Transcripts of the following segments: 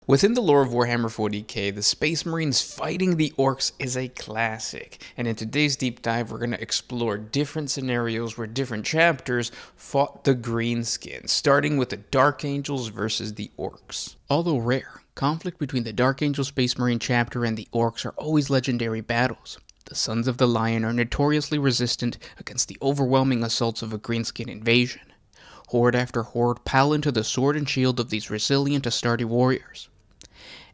Within the lore of Warhammer 40K, the Space Marines fighting the Orks is a classic, and in today's deep dive we're going to explore different scenarios where different chapters fought the Greenskins, starting with the Dark Angels versus the Orks. Although rare, conflict between the Dark Angel Space Marine chapter and the Orks are always legendary battles. The Sons of the Lion are notoriously resistant against the overwhelming assaults of a Greenskin invasion. Horde after horde pile into the sword and shield of these resilient Astartes warriors.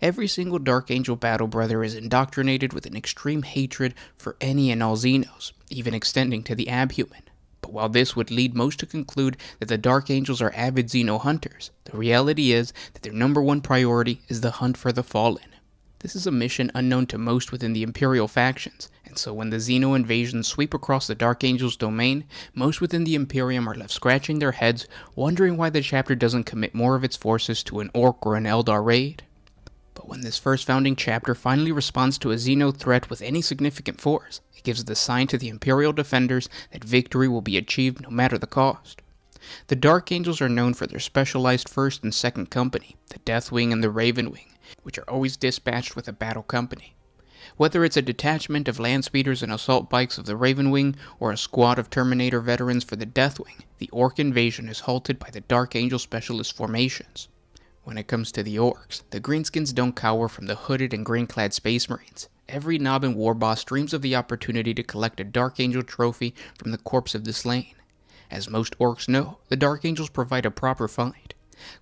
Every single Dark Angel battle brother is indoctrinated with an extreme hatred for any and all Xenos, even extending to the Abhuman. But while this would lead most to conclude that the Dark Angels are avid Xeno hunters, the reality is that their number one priority is the hunt for the Fallen. This is a mission unknown to most within the Imperial factions, and so when the Xeno invasions sweep across the Dark Angel's domain, most within the Imperium are left scratching their heads, wondering why the chapter doesn't commit more of its forces to an Ork or an Eldar raid. But when this first founding chapter finally responds to a Xeno threat with any significant force, it gives the sign to the Imperial defenders that victory will be achieved no matter the cost. The Dark Angels are known for their specialized 1st and 2nd Company, the Deathwing and the Ravenwing, which are always dispatched with a battle company. Whether it's a detachment of land speeders and assault bikes of the Ravenwing, or a squad of Terminator veterans for the Deathwing, the Ork invasion is halted by the Dark Angel specialist formations. When it comes to the Orks, the Greenskins don't cower from the hooded and green-clad Space Marines. Every Nob and Warboss dreams of the opportunity to collect a Dark Angel trophy from the corpse of the slain. As most Orks know, the Dark Angels provide a proper fight.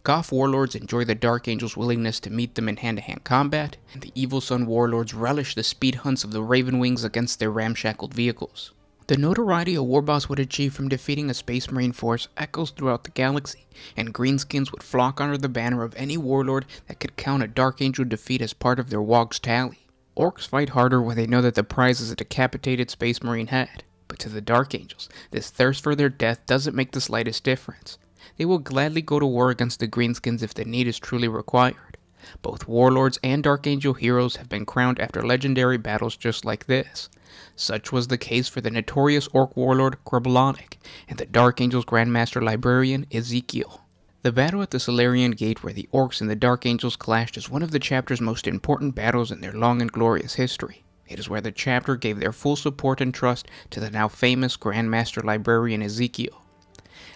Goth warlords enjoy the Dark Angels' willingness to meet them in hand-to-hand combat, and the Evil Sun warlords relish the speed hunts of the Ravenwings against their ramshackled vehicles. The notoriety a Warboss would achieve from defeating a Space Marine force echoes throughout the galaxy, and Greenskins would flock under the banner of any warlord that could count a Dark Angel defeat as part of their Wog's tally. Orks fight harder when they know that the prize is a decapitated Space Marine head, but to the Dark Angels, this thirst for their death doesn't make the slightest difference. They will gladly go to war against the Greenskins if the need is truly required. Both warlords and Dark Angel heroes have been crowned after legendary battles just like this. Such was the case for the notorious Ork warlord Grublanik and the Dark Angel's Grandmaster Librarian Ezekiel. The battle at the Solarian Gate where the Orks and the Dark Angels clashed is one of the chapter's most important battles in their long and glorious history. It is where the chapter gave their full support and trust to the now famous Grandmaster Librarian Ezekiel.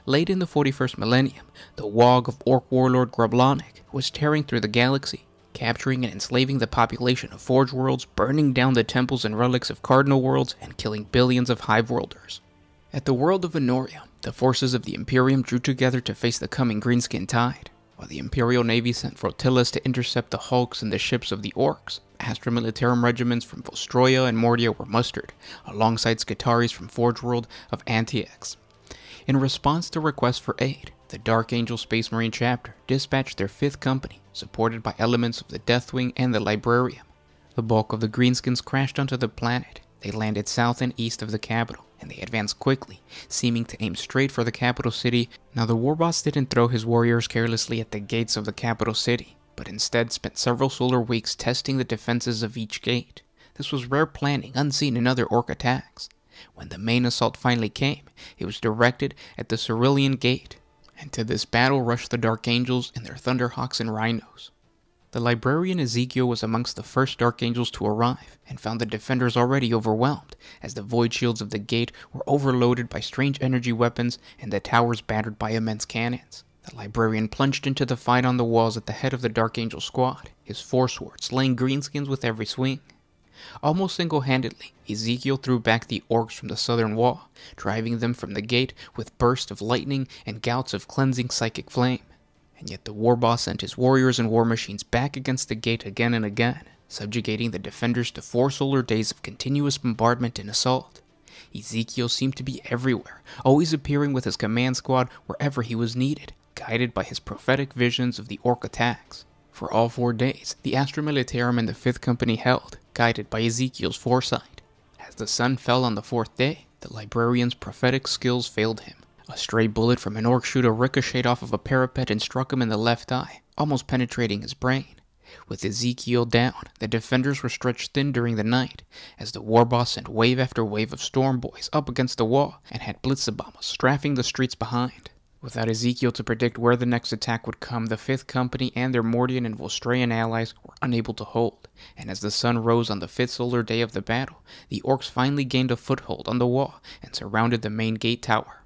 Late in the 41st millennium, the Wog of Ork warlord Grublanik was tearing through the galaxy, capturing and enslaving the population of Forge Worlds, burning down the temples and relics of Cardinal Worlds, and killing billions of Hive-Worlders. At the world of Honoria, the forces of the Imperium drew together to face the coming Greenskin tide. While the Imperial Navy sent flotillas to intercept the hulks and the ships of the Orks, Astra Militarum regiments from Vostroya and Mordia were mustered, alongside Skitaris from Forge World of Antiox. In response to requests for aid, the Dark Angel Space Marine chapter dispatched their 5th Company, supported by elements of the Deathwing and the Librarium. The bulk of the Greenskins crashed onto the planet. They landed south and east of the capital, and they advanced quickly, seeming to aim straight for the capital city. Now the Warboss didn't throw his warriors carelessly at the gates of the capital city, but instead spent several solar weeks testing the defenses of each gate. This was rare planning unseen in other Ork attacks. When the main assault finally came, it was directed at the Cerulean Gate, and to this battle rushed the Dark Angels and their Thunderhawks and Rhinos. The Librarian Ezekiel was amongst the first Dark Angels to arrive, and found the defenders already overwhelmed, as the void shields of the gate were overloaded by strange energy weapons and the towers battered by immense cannons. The Librarian plunged into the fight on the walls at the head of the Dark Angel squad, his 4 swords slaying Greenskins with every swing. Almost single-handedly, Ezekiel threw back the Orks from the southern wall, driving them from the gate with bursts of lightning and gouts of cleansing psychic flame. And yet the Warboss sent his warriors and war machines back against the gate again and again, subjugating the defenders to 4 solar days of continuous bombardment and assault. Ezekiel seemed to be everywhere, always appearing with his command squad wherever he was needed, guided by his prophetic visions of the Ork attacks. For all 4 days, the Astra Militarum and the 5th Company held, guided by Ezekiel's foresight. As the sun fell on the 4th day, the Librarian's prophetic skills failed him. A stray bullet from an Ork shooter ricocheted off of a parapet and struck him in the left eye, almost penetrating his brain. With Ezekiel down, the defenders were stretched thin during the night, as the Warboss sent wave after wave of Storm Boys up against the wall and had Blitzabombers strafing the streets behind. Without Ezekiel to predict where the next attack would come, the 5th Company and their Mordian and Volstraean allies were unable to hold, and as the sun rose on the 5th solar day of the battle, the Orks finally gained a foothold on the wall and surrounded the main gate tower.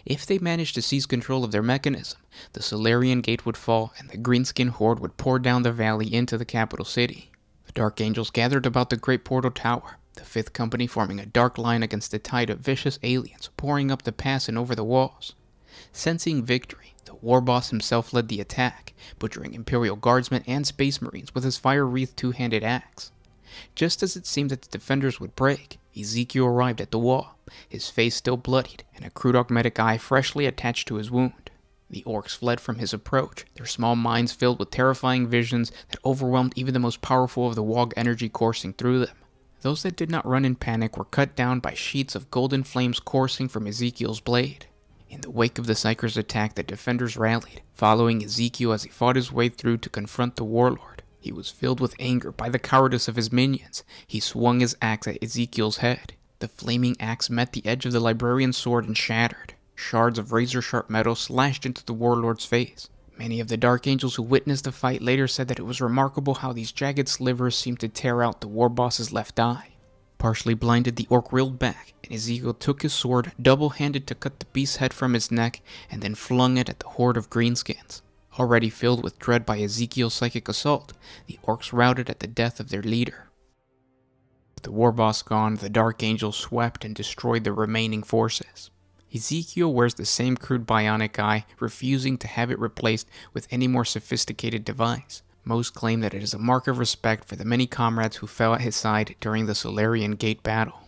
If they managed to seize control of their mechanism, the Solarian gate would fall and the Greenskin horde would pour down the valley into the capital city. The Dark Angels gathered about the great portal tower, the 5th Company forming a dark line against the tide of vicious aliens pouring up the pass and over the walls. Sensing victory, the war boss himself led the attack, butchering Imperial guardsmen and Space Marines with his fire-wreathed two-handed axe. Just as it seemed that the defenders would break, Ezekiel arrived at the wall, his face still bloodied and a crude augmetic eye freshly attached to his wound. The Orks fled from his approach, their small minds filled with terrifying visions that overwhelmed even the most powerful of the Wog energy coursing through them. Those that did not run in panic were cut down by sheets of golden flames coursing from Ezekiel's blade. In the wake of the Psykers' attack, the defenders rallied, following Ezekiel as he fought his way through to confront the warlord. He was filled with anger by the cowardice of his minions. He swung his axe at Ezekiel's head. The flaming axe met the edge of the librarian's sword and shattered. Shards of razor-sharp metal slashed into the warlord's face. Many of the Dark Angels who witnessed the fight later said that it was remarkable how these jagged slivers seemed to tear out the war boss's left eye. Partially blinded, the Ork reeled back, and Ezekiel took his sword, double-handed to cut the beast's head from his neck, and then flung it at the horde of greenskins. Already filled with dread by Ezekiel's psychic assault, the Orks routed at the death of their leader. With the war boss gone, the Dark Angels swept and destroyed the remaining forces. Ezekiel wears the same crude bionic eye, refusing to have it replaced with any more sophisticated device. Most claim that it is a mark of respect for the many comrades who fell at his side during the Solarian Gate battle.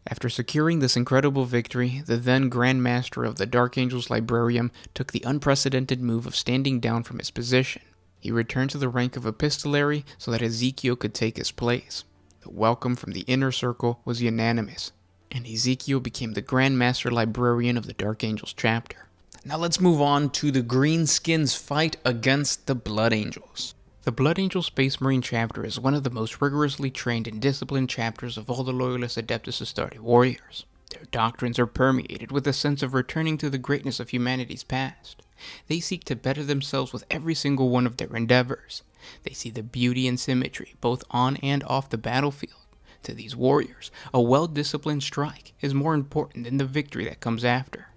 After securing this incredible victory, the then Grand Master of the Dark Angels Librarium took the unprecedented move of standing down from his position. He returned to the rank of epistolary so that Ezekiel could take his place. The welcome from the inner circle was unanimous, and Ezekiel became the Grand Master Librarian of the Dark Angels chapter. Now let's move on to the Greenskins' fight against the Blood Angels. The Blood Angel Space Marine chapter is one of the most rigorously trained and disciplined chapters of all the Loyalist Adeptus Astartes warriors. Their doctrines are permeated with a sense of returning to the greatness of humanity's past. They seek to better themselves with every single one of their endeavors. They see the beauty and symmetry both on and off the battlefield. To these warriors, a well-disciplined strike is more important than the victory that comes after.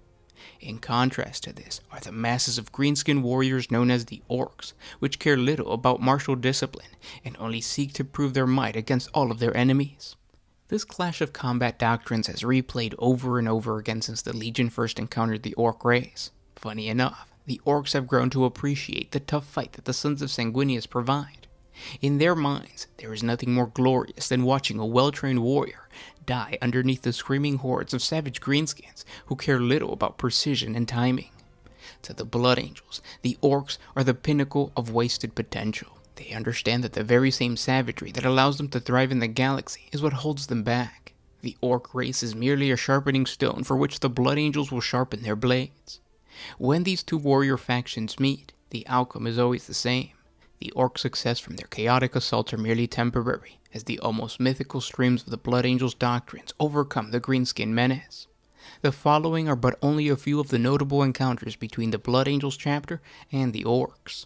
In contrast to this are the masses of greenskin warriors known as the Orks, which care little about martial discipline and only seek to prove their might against all of their enemies. This clash of combat doctrines has replayed over and over again since the Legion first encountered the Ork race. Funny enough, the Orks have grown to appreciate the tough fight that the Sons of Sanguinius provide. In their minds, there is nothing more glorious than watching a well-trained warrior die underneath the screaming hordes of savage greenskins who care little about precision and timing. To the Blood Angels, the Orks are the pinnacle of wasted potential. They understand that the very same savagery that allows them to thrive in the galaxy is what holds them back. The Ork race is merely a sharpening stone for which the Blood Angels will sharpen their blades. When these two warrior factions meet, the outcome is always the same. The Ork success from their chaotic assaults are merely temporary, as the almost mythical streams of the Blood Angels' doctrines overcome the Greenskin menace. The following are but only a few of the notable encounters between the Blood Angels chapter and the Orks.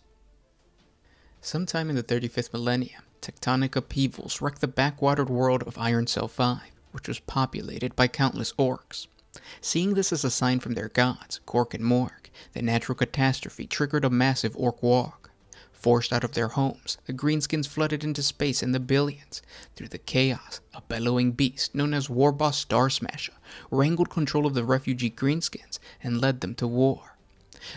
Sometime in the 35th millennium, tectonic upheavals wrecked the backwatered world of Iron Cell 5, which was populated by countless Orks. Seeing this as a sign from their gods, Gork and Morg, the natural catastrophe triggered a massive Ork Wog. Forced out of their homes, the greenskins flooded into space in the billions. Through the chaos, a bellowing beast known as Warboss Star Smasher wrangled control of the refugee greenskins and led them to war.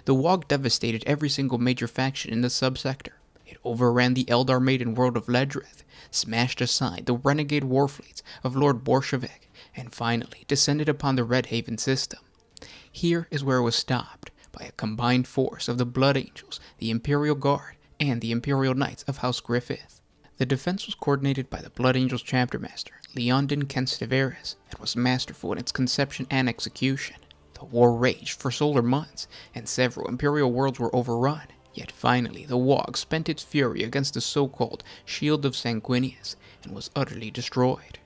The Wog devastated every single major faction in the subsector. It overran the Eldar Maiden world of Ledrith, smashed aside the renegade warfleets of Lord Bolshevik, and finally descended upon the Red Haven system. Here is where it was stopped, by a combined force of the Blood Angels, the Imperial Guard, and the Imperial Knights of House Griffith. The defense was coordinated by the Blood Angels chapter master, Leondin Kenstiveris, and was masterful in its conception and execution. The war raged for solar months, and several Imperial worlds were overrun, yet finally the Wog spent its fury against the so-called Shield of Sanguinius, and was utterly destroyed.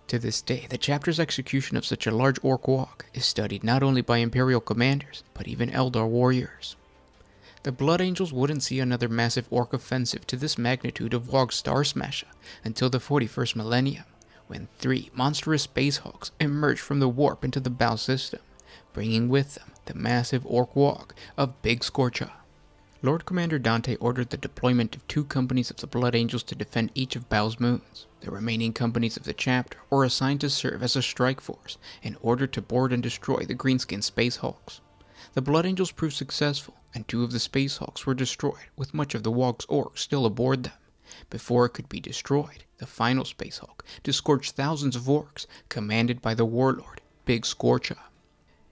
To this day, the chapter's execution of such a large orc walk is studied not only by Imperial commanders, but even Eldar warriors. The Blood Angels wouldn't see another massive orc offensive to this magnitude of Wog's Star Smasher until the 41st millennium, when 3 monstrous space hulks emerged from the warp into the Bow system, bringing with them the massive orc walk of Big Scorcha. Lord Commander Dante ordered the deployment of 2 companies of the Blood Angels to defend each of Bow's moons. The remaining companies of the chapter were assigned to serve as a strike force in order to board and destroy the Greenskin Space Hulks. The Blood Angels proved successful, and 2 of the Space Hulks were destroyed, with much of the Wog's Orcs still aboard them. Before it could be destroyed, the final Space Hulk disgorged thousands of Orcs, commanded by the warlord, Big Scorcha.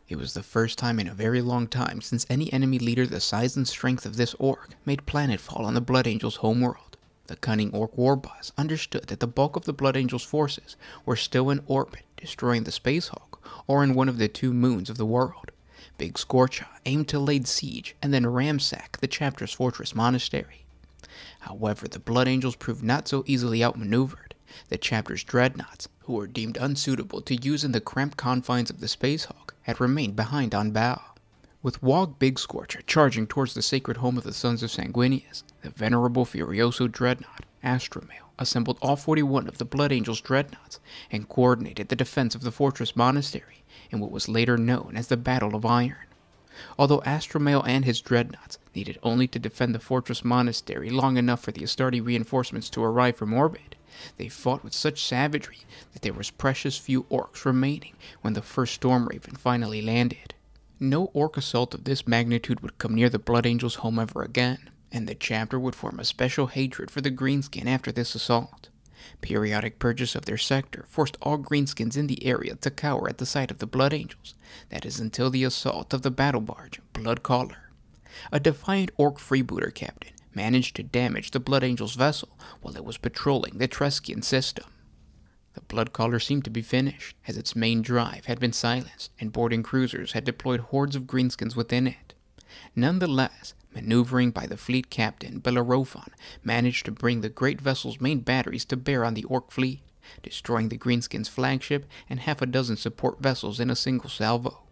It was the first time in a very long time since any enemy leader the size and strength of this orc made planetfall on the Blood Angels' homeworld. The cunning orc war boss understood that the bulk of the Blood Angels' forces were still in orbit, destroying the Space Hulk, or in one of the 2 moons of the world. Big Scorcha aimed to lay siege and then ransack the chapter's fortress monastery. However, the Blood Angels proved not so easily outmaneuvered. The chapter's dreadnoughts, who were deemed unsuitable to use in the cramped confines of the Space Hulk, had remained behind on bow. With Wog Big Scorcher charging towards the sacred home of the Sons of Sanguinius, the venerable Furioso dreadnought, Astromale, assembled all 41 of the Blood Angels' dreadnoughts and coordinated the defense of the fortress monastery in what was later known as the Battle of Iron. Although Astromale and his dreadnoughts needed only to defend the fortress monastery long enough for the Astartes reinforcements to arrive from orbit, they fought with such savagery that there was precious few orcs remaining when the first Storm Raven finally landed. No orc assault of this magnitude would come near the Blood Angels' home ever again, and the chapter would form a special hatred for the Greenskin after this assault. Periodic purges of their sector forced all Greenskins in the area to cower at the sight of the Blood Angels, that is until the assault of the battle barge, Blood Caller. A defiant orc freebooter captain managed to damage the Blood Angels' vessel while it was patrolling the Treskian system. The Blood Caller seemed to be finished, as its main drive had been silenced, and boarding cruisers had deployed hordes of Greenskins within it. Nonetheless, maneuvering by the fleet captain Bellerophon managed to bring the great vessel's main batteries to bear on the Orc fleet, destroying the Greenskins' flagship and half a dozen support vessels in a single salvo.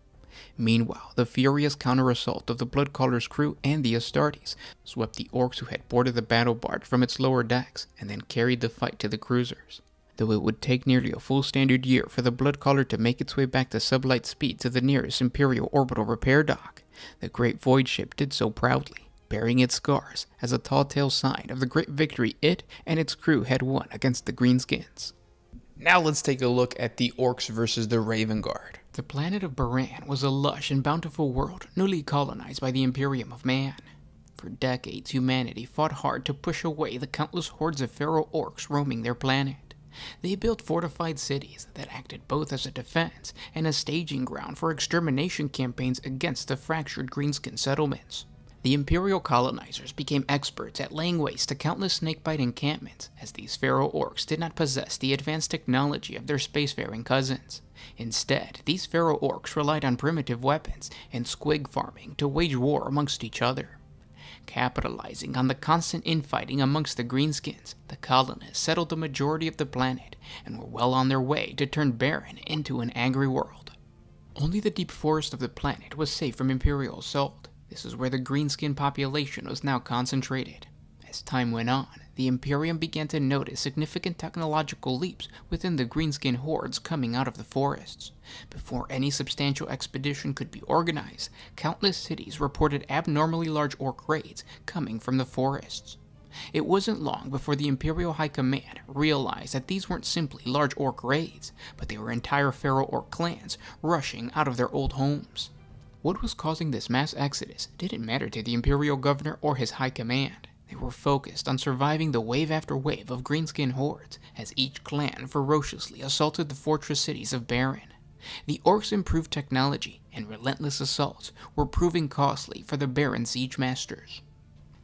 Meanwhile, the furious counter-assault of the Blood Caller's crew and the Astartes swept the Orcs who had boarded the battle barge from its lower decks and then carried the fight to the cruisers. Though it would take nearly a full standard year for the Blood Caller to make its way back to sublight speed to the nearest Imperial orbital repair dock, the Great Void ship did so proudly, bearing its scars as a tall-tale sign of the great victory it and its crew had won against the Greenskins. Now let's take a look at the Orcs versus the Raven Guard. The planet of Baran was a lush and bountiful world newly colonized by the Imperium of Man. For decades, humanity fought hard to push away the countless hordes of feral orcs roaming their planet. They built fortified cities that acted both as a defense and a staging ground for extermination campaigns against the fractured Greenskin settlements. The Imperial colonizers became experts at laying waste to countless snakebite encampments, as these feral orcs did not possess the advanced technology of their spacefaring cousins. Instead, these feral orcs relied on primitive weapons and squig farming to wage war amongst each other. Capitalizing on the constant infighting amongst the Greenskins, the colonists settled the majority of the planet and were well on their way to turn Baran into an angry world. Only the deep forest of the planet was safe from Imperial assault. This is where the Greenskin population was now concentrated. As time went on, the Imperium began to notice significant technological leaps within the Greenskin hordes coming out of the forests. Before any substantial expedition could be organized, countless cities reported abnormally large orc raids coming from the forests. It wasn't long before the Imperial High Command realized that these weren't simply large orc raids, but they were entire feral orc clans rushing out of their old homes. What was causing this mass exodus didn't matter to the Imperial Governor or his High Command. They were focused on surviving the wave after wave of Greenskin hordes as each clan ferociously assaulted the fortress cities of Baran. The Orcs' improved technology and relentless assaults were proving costly for the Baran siege masters.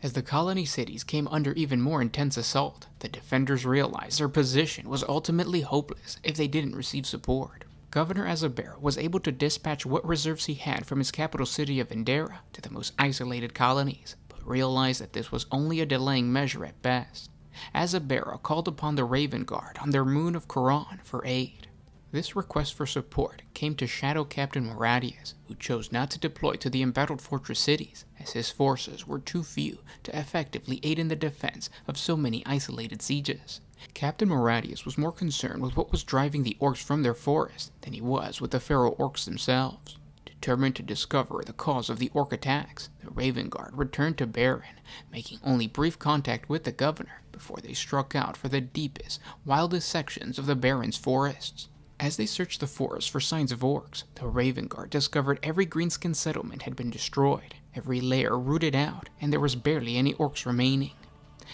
As the colony cities came under even more intense assault, the defenders realized their position was ultimately hopeless if they didn't receive support. Governor Azabera was able to dispatch what reserves he had from his capital city of Indera to the most isolated colonies, but realized that this was only a delaying measure at best. Azabera called upon the Raven Guard on their moon of Quran for aid. This request for support came to Shadow Captain Moradius, who chose not to deploy to the embattled fortress cities, as his forces were too few to effectively aid in the defense of so many isolated sieges. Captain Moradius was more concerned with what was driving the Orks from their forest than he was with the feral Orks themselves. Determined to discover the cause of the Ork attacks, the Raven Guard returned to Baron, making only brief contact with the governor before they struck out for the deepest, wildest sections of the Baron's forests. As they searched the forest for signs of Orks, the Raven Guard discovered every greenskin settlement had been destroyed, every lair rooted out, and there was barely any Orks remaining.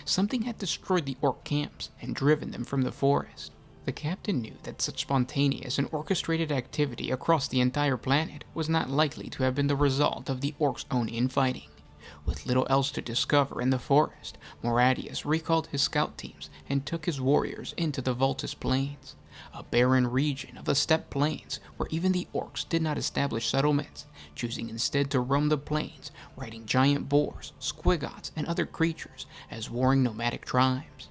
Something had destroyed the Ork camps and driven them from the forest. The captain knew that such spontaneous and orchestrated activity across the entire planet was not likely to have been the result of the Orks' own infighting. With little else to discover in the forest, Moradius recalled his scout teams and took his warriors into the Vultus Plains, a barren region of the steppe plains where even the Orks did not establish settlements, choosing instead to roam the plains, riding giant boars, squigots, and other creatures as warring nomadic tribes.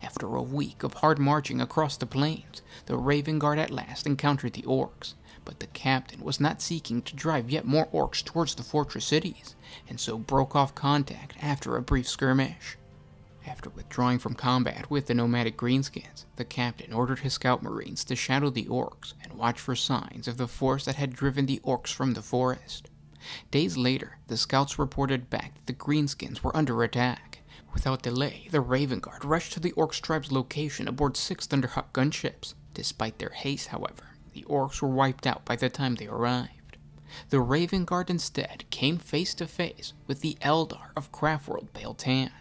After a week of hard marching across the plains, the Raven Guard at last encountered the Orks, but the captain was not seeking to drive yet more Orks towards the fortress cities, and so broke off contact after a brief skirmish. After withdrawing from combat with the nomadic greenskins, the captain ordered his scout marines to shadow the Orks and watch for signs of the force that had driven the Orks from the forest. Days later, the scouts reported back that the greenskins were under attack. Without delay, the Raven Guard rushed to the Orks tribe's location aboard 6 Thunderhawk gunships. Despite their haste, however, the Orks were wiped out by the time they arrived. The Raven Guard instead came face to face with the Eldar of Craftworld Beltan.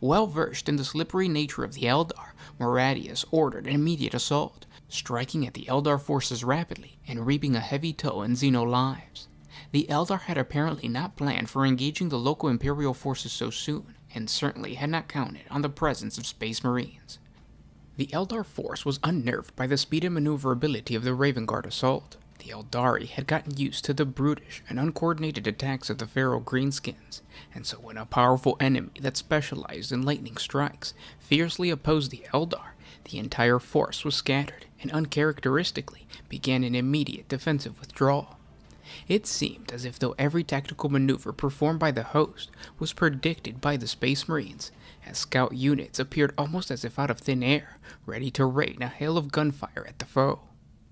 Well versed in the slippery nature of the Eldar, Moradius ordered an immediate assault, striking at the Eldar forces rapidly and reaping a heavy toll in Xeno lives. The Eldar had apparently not planned for engaging the local Imperial forces so soon, and certainly had not counted on the presence of Space Marines. The Eldar force was unnerved by the speed and maneuverability of the Raven Guard assault. The Eldari had gotten used to the brutish and uncoordinated attacks of the feral greenskins, and so when a powerful enemy that specialized in lightning strikes fiercely opposed the Eldar, the entire force was scattered and uncharacteristically began an immediate defensive withdrawal. It seemed as if though every tactical maneuver performed by the host was predicted by the Space Marines, as scout units appeared almost as if out of thin air, ready to rain a hail of gunfire at the foe.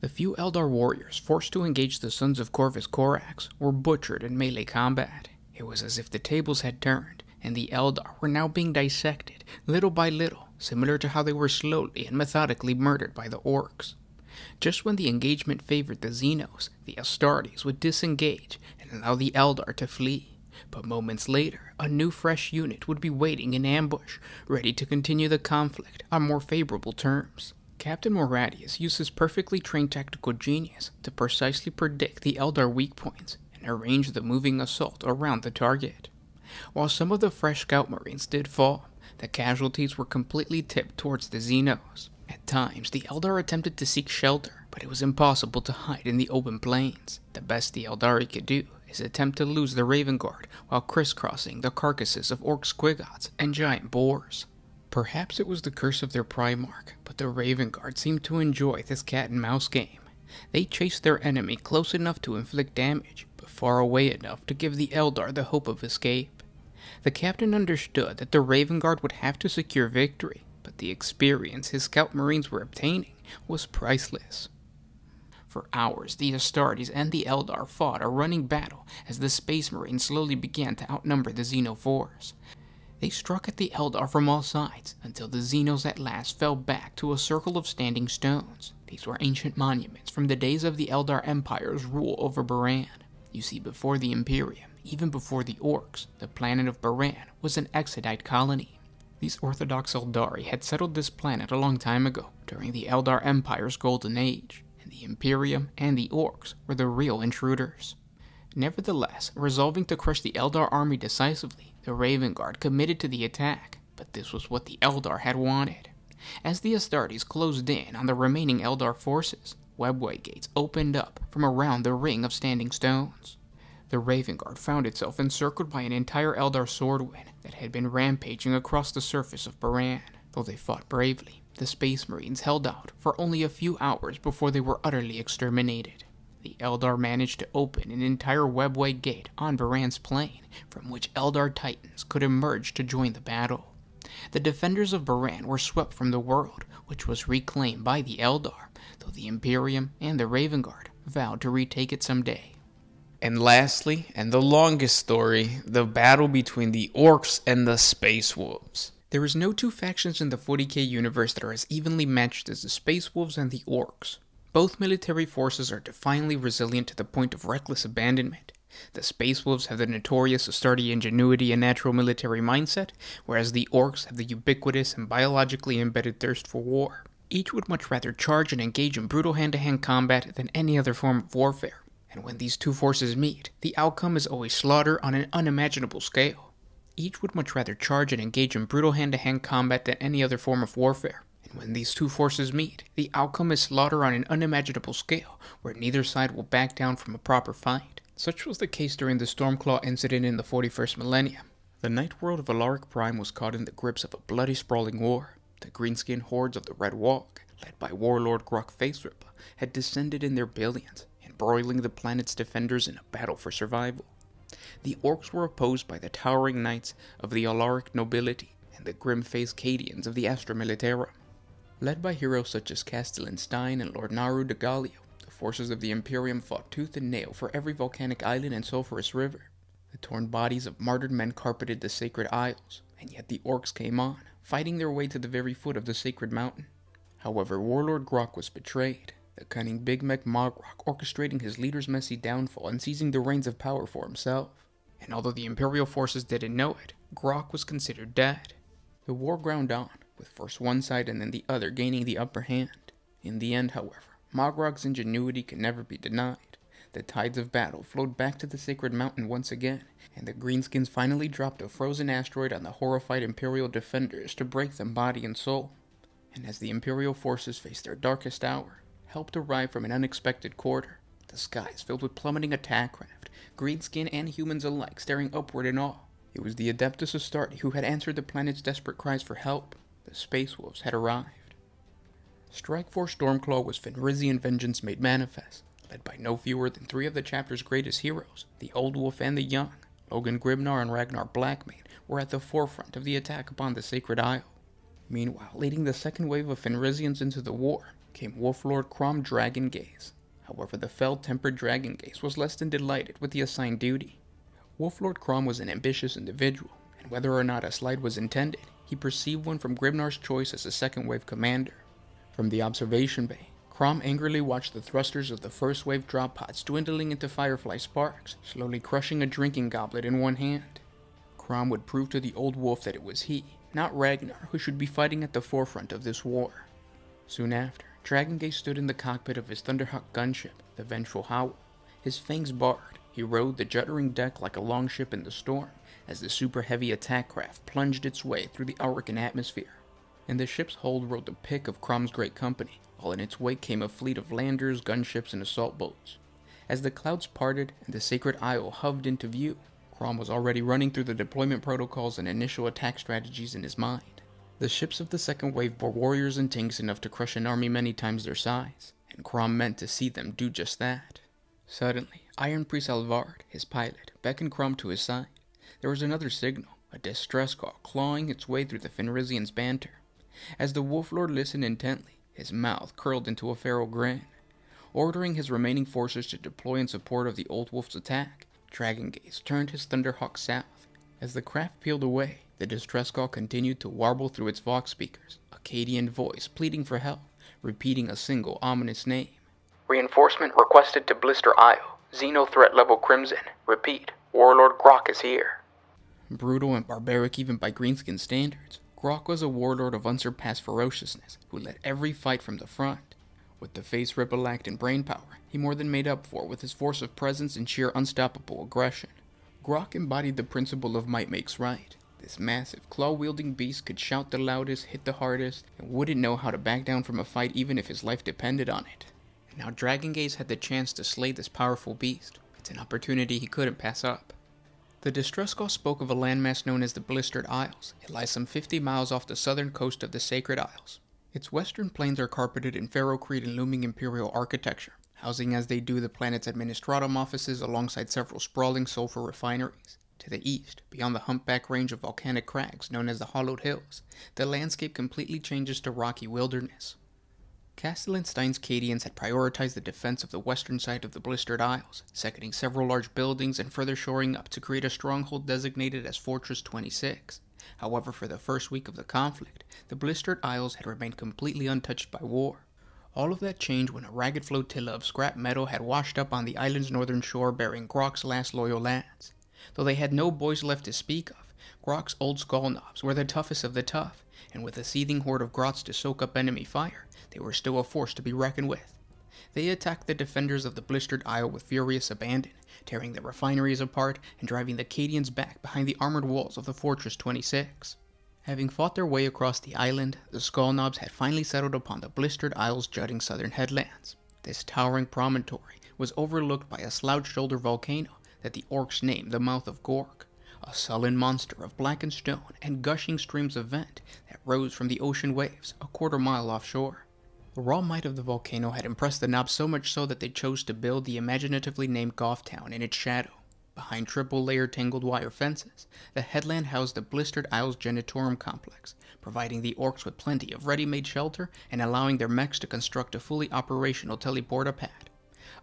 The few Eldar warriors forced to engage the Sons of Corvus Corax were butchered in melee combat. It was as if the tables had turned, and the Eldar were now being dissected, little by little, similar to how they were slowly and methodically murdered by the Orks. Just when the engagement favored the Xenos, the Astartes would disengage and allow the Eldar to flee. But moments later, a new fresh unit would be waiting in ambush, ready to continue the conflict on more favorable terms. Captain Moradius used his perfectly trained tactical genius to precisely predict the Eldar weak points and arrange the moving assault around the target. While some of the fresh scout marines did fall, the casualties were completely tipped towards the Xenos. At times, the Eldar attempted to seek shelter, but it was impossible to hide in the open plains. The best the Eldari could do is attempt to lose the Raven Guard while crisscrossing the carcasses of Ork squigots and giant boars. Perhaps it was the curse of their Primarch, but the Raven Guard seemed to enjoy this cat-and-mouse game. They chased their enemy close enough to inflict damage, but far away enough to give the Eldar the hope of escape. The captain understood that the Raven Guard would have to secure victory, but the experience his scout marines were obtaining was priceless. For hours, the Astartes and the Eldar fought a running battle as the Space Marines slowly began to outnumber the Xeno force. They struck at the Eldar from all sides, until the Xenos at last fell back to a circle of standing stones. These were ancient monuments from the days of the Eldar Empire's rule over Baran. You see, before the Imperium, even before the Orks, the planet of Baran was an Exodite colony. These Orthodox Eldari had settled this planet a long time ago, during the Eldar Empire's golden age, and the Imperium and the Orks were the real intruders. Nevertheless, resolving to crush the Eldar army decisively, the Raven Guard committed to the attack, but this was what the Eldar had wanted. As the Astartes closed in on the remaining Eldar forces, webway gates opened up from around the ring of standing stones. The Raven Guard found itself encircled by an entire Eldar swordwind that had been rampaging across the surface of Baran. Though they fought bravely, The Space Marines held out for only a few hours before they were utterly exterminated. The Eldar managed to open an entire webway gate on Varan's plain, from which Eldar Titans could emerge to join the battle. The defenders of Varan were swept from the world, which was reclaimed by the Eldar, though the Imperium and the Raven Guard vowed to retake it someday. And lastly, and the longest story, the battle between the Orks and the Space Wolves. There is no two factions in the 40K universe that are as evenly matched as the Space Wolves and the Orks. Both military forces are defiantly resilient to the point of reckless abandonment. The Space Wolves have the notorious Astartes ingenuity and natural military mindset, whereas the Orks have the ubiquitous and biologically embedded thirst for war. Each would much rather charge and engage in brutal hand-to-hand combat than any other form of warfare. And when these two forces meet, the outcome is always slaughter on an unimaginable scale. Each would much rather charge and engage in brutal hand-to-hand combat than any other form of warfare. And when these two forces meet, the outcome is slaughter on an unimaginable scale, where neither side will back down from a proper fight. Such was the case during the Stormclaw incident in the 41st millennium. The night world of Alaric Prime was caught in the grips of a bloody sprawling war. The greenskin hordes of the Red Walk, led by Warlord Grok Facerippa, had descended in their billions, embroiling the planet's defenders in a battle for survival. The Orks were opposed by the towering knights of the Alaric nobility and the grim-faced Cadians of the Astra Militarum. Led by heroes such as Castellan Stein and Lord Naru de Gallio, the forces of the Imperium fought tooth and nail for every volcanic island and sulphurous river. The torn bodies of martyred men carpeted the sacred isles, and yet the Orks came on, fighting their way to the very foot of the sacred mountain. However, Warlord Grok was betrayed, the cunning Big Mech Mogrok orchestrating his leader's messy downfall and seizing the reins of power for himself. And although the Imperial forces didn't know it, Grok was considered dead. The war ground on, with first one side and then the other gaining the upper hand. In the end, however, Mogrok's ingenuity could never be denied. The tides of battle flowed back to the sacred mountain once again, and the Greenskins finally dropped a frozen asteroid on the horrified Imperial defenders to break them body and soul. And as the Imperial forces faced their darkest hour, help arrived from an unexpected quarter. The skies filled with plummeting attack craft, greenskin and humans alike staring upward in awe. It was the Adeptus Astartes who had answered the planet's desperate cries for help. The Space Wolves had arrived. Strikeforce Stormclaw was Fenrisian vengeance made manifest, led by no fewer than three of the chapter's greatest heroes, the Old Wolf and the Young. Logan Grimnar and Ragnar Blackmane were at the forefront of the attack upon the Sacred Isle. Meanwhile, leading the second wave of Fenrisians into the war, came Wolflord Crom Dragongaze. However, the fell-tempered Dragongaze was less than delighted with the assigned duty. Wolflord Crom was an ambitious individual, and whether or not a slight was intended, he perceived one from Grimnar's choice as a second-wave commander. From the observation bay, Crom angrily watched the thrusters of the first-wave drop pods dwindling into firefly sparks, slowly crushing a drinking goblet in one hand. Crom would prove to the Old Wolf that it was he, not Ragnar, who should be fighting at the forefront of this war. Soon after, Dragongaze stood in the cockpit of his Thunderhawk gunship, the Vengeful Howl. His fangs bared, he rode the juddering deck like a longship in the storm, as the super-heavy attack craft plunged its way through the Aurican atmosphere. In the ship's hold rode the pick of Crom's great company, while in its wake came a fleet of landers, gunships, and assault boats. As the clouds parted and the Sacred Isle hoved into view, Crom was already running through the deployment protocols and initial attack strategies in his mind. The ships of the second wave bore warriors and tanks enough to crush an army many times their size, and Crom meant to see them do just that. Suddenly, Iron Priest Alvard, his pilot, beckoned Crom to his side. There was another signal, a distress call clawing its way through the Fenrisian's banter. As the Wolflord listened intently, his mouth curled into a feral grin. Ordering his remaining forces to deploy in support of the Old Wolf's attack, Dragongaze turned his Thunderhawk south. As the craft peeled away, the distress call continued to warble through its vox speakers, a Cadian voice pleading for help, repeating a single ominous name. Reinforcement requested to Blister Isle. Xeno threat level Crimson. Repeat, Warlord Grok is here. Brutal and barbaric even by Greenskin standards, Grok was a warlord of unsurpassed ferociousness who led every fight from the front. With the face ripple act and brainpower, he more than made up for with his force of presence and sheer unstoppable aggression. Grok embodied the principle of might makes right. This massive, claw-wielding beast could shout the loudest, hit the hardest, and wouldn't know how to back down from a fight even if his life depended on it. And now Dragongaze had the chance to slay this powerful beast. It's an opportunity he couldn't pass up. The distress call spoke of a landmass known as the Blistered Isles. It lies some 50 miles off the southern coast of the Sacred Isles. Its western plains are carpeted in ferrocrete and looming Imperial architecture, housing as they do the planet's administratum offices alongside several sprawling sulfur refineries. To the east, beyond the humpback range of volcanic crags known as the Hollowed Hills, the landscape completely changes to rocky wilderness. Castellanstein's Cadians had prioritized the defense of the western side of the Blistered Isles, seconding several large buildings and further shoring up to create a stronghold designated as Fortress 26. However, for the first week of the conflict, the Blistered Isles had remained completely untouched by war. All of that changed when a ragged flotilla of scrap metal had washed up on the island's northern shore bearing Grok's last loyal lads. Though they had no boys left to speak of, Grok's old skull knobs were the toughest of the tough, and with a seething horde of grots to soak up enemy fire, they were still a force to be reckoned with. They attacked the defenders of the Blistered Isle with furious abandon, tearing the refineries apart and driving the Cadians back behind the armored walls of the Fortress 26. Having fought their way across the island, the Skull Knobs had finally settled upon the Blistered Isle's jutting southern headlands. This towering promontory was overlooked by a slouch-shouldered volcano that the Orks named the Mouth of Gork, a sullen monster of blackened stone and gushing streams of vent that rose from the ocean waves a quarter-mile offshore. The raw might of the volcano had impressed the Knobs so much so that they chose to build the imaginatively named Gothtown in its shadow. Behind triple-layered tangled wire fences, the headland housed the Blistered Isles Genitorum complex, providing the Orks with plenty of ready-made shelter and allowing their mechs to construct a fully operational teleportapad.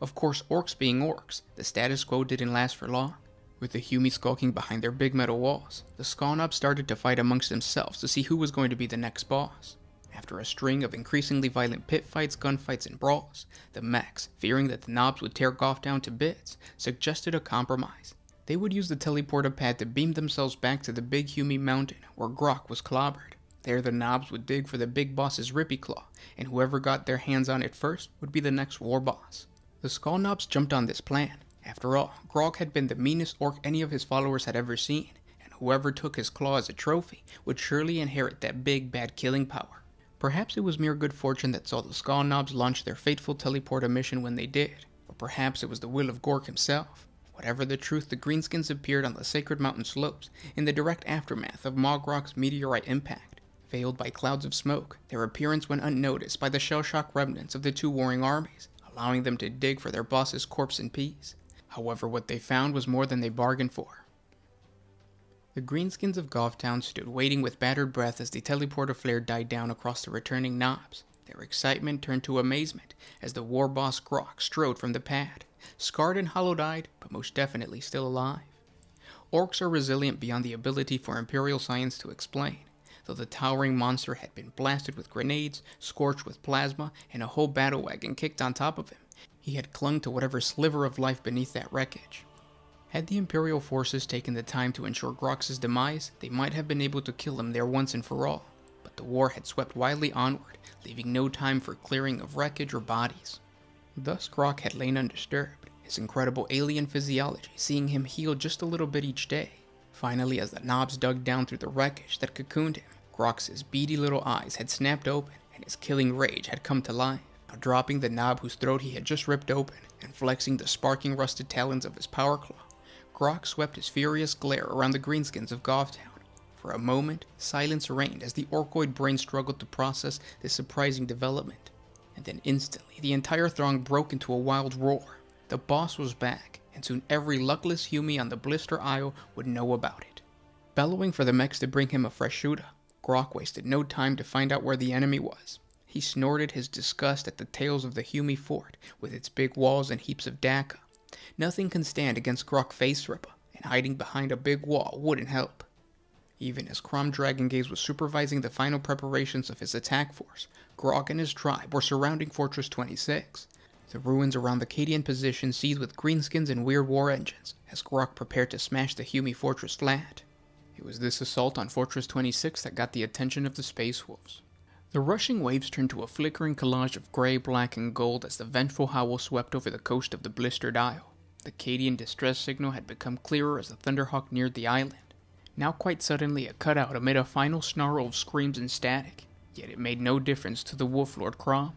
Of course, Orks being Orks, the status quo didn't last for long. With the Humi skulking behind their big metal walls, the Skull Knobs started to fight amongst themselves to see who was going to be the next boss. After a string of increasingly violent pit fights, gunfights, and brawls, the mechs, fearing that the Knobs would tear Gothtown to bits, suggested a compromise. They would use the teleportapad to beam themselves back to the Big Humi Mountain, where Grok was clobbered. There the Knobs would dig for the big boss's Rippy Claw, and whoever got their hands on it first would be the next war boss. The Skull Knobs jumped on this plan. After all, Grok had been the meanest orc any of his followers had ever seen, and whoever took his claw as a trophy would surely inherit that big bad killing power. Perhaps it was mere good fortune that saw the Skull Knobs launch their fateful teleporter mission when they did, or perhaps it was the will of Gork himself. Whatever the truth, the Greenskins appeared on the sacred mountain slopes in the direct aftermath of Mogrok's meteorite impact. Veiled by clouds of smoke, their appearance went unnoticed by the shell-shocked remnants of the two warring armies, allowing them to dig for their boss's corpse in peace. However, what they found was more than they bargained for. The Greenskins of Gothtown stood waiting with bated breath as the teleporter flare died down across the returning Knobs. Their excitement turned to amazement as the war boss Grok strode from the pad, scarred and hollow-eyed, but most definitely still alive. Orks are resilient beyond the ability for Imperial science to explain, though the towering monster had been blasted with grenades, scorched with plasma, and a whole battle wagon kicked on top of him. He had clung to whatever sliver of life beneath that wreckage. Had the Imperial forces taken the time to ensure Grox's demise, they might have been able to kill him there once and for all, but the war had swept wildly onward, leaving no time for clearing of wreckage or bodies. Thus Grok had lain undisturbed, his incredible alien physiology seeing him heal just a little bit each day. Finally, as the Knobs dug down through the wreckage that cocooned him, Grox's beady little eyes had snapped open and his killing rage had come to life. Now dropping the knob whose throat he had just ripped open and flexing the sparking rusted talons of his power claw, Grok swept his furious glare around the Greenskins of Gothtown. For a moment, silence reigned as the Orkoid brain struggled to process this surprising development. And then instantly, the entire throng broke into a wild roar. The boss was back, and soon every luckless Humi on the Blister Isle would know about it. Bellowing for the mechs to bring him a fresh shooter, Grok wasted no time to find out where the enemy was. He snorted his disgust at the tales of the Humi fort, with its big walls and heaps of Daka. Nothing can stand against Grok Face Ripper, and hiding behind a big wall wouldn't help. Even as Crom Dragongaze was supervising the final preparations of his attack force, Grok and his tribe were surrounding Fortress 26. The ruins around the Cadian position seethed with greenskins and weird war engines, as Grok prepared to smash the Humi fortress flat. It was this assault on Fortress 26 that got the attention of the Space Wolves. The rushing waves turned to a flickering collage of gray, black, and gold as the vengeful howl swept over the coast of the Blistered Isle. The Cadian distress signal had become clearer as the Thunderhawk neared the island. Now quite suddenly it cut out amid a final snarl of screams and static, yet it made no difference to the Wolf Lord Crom.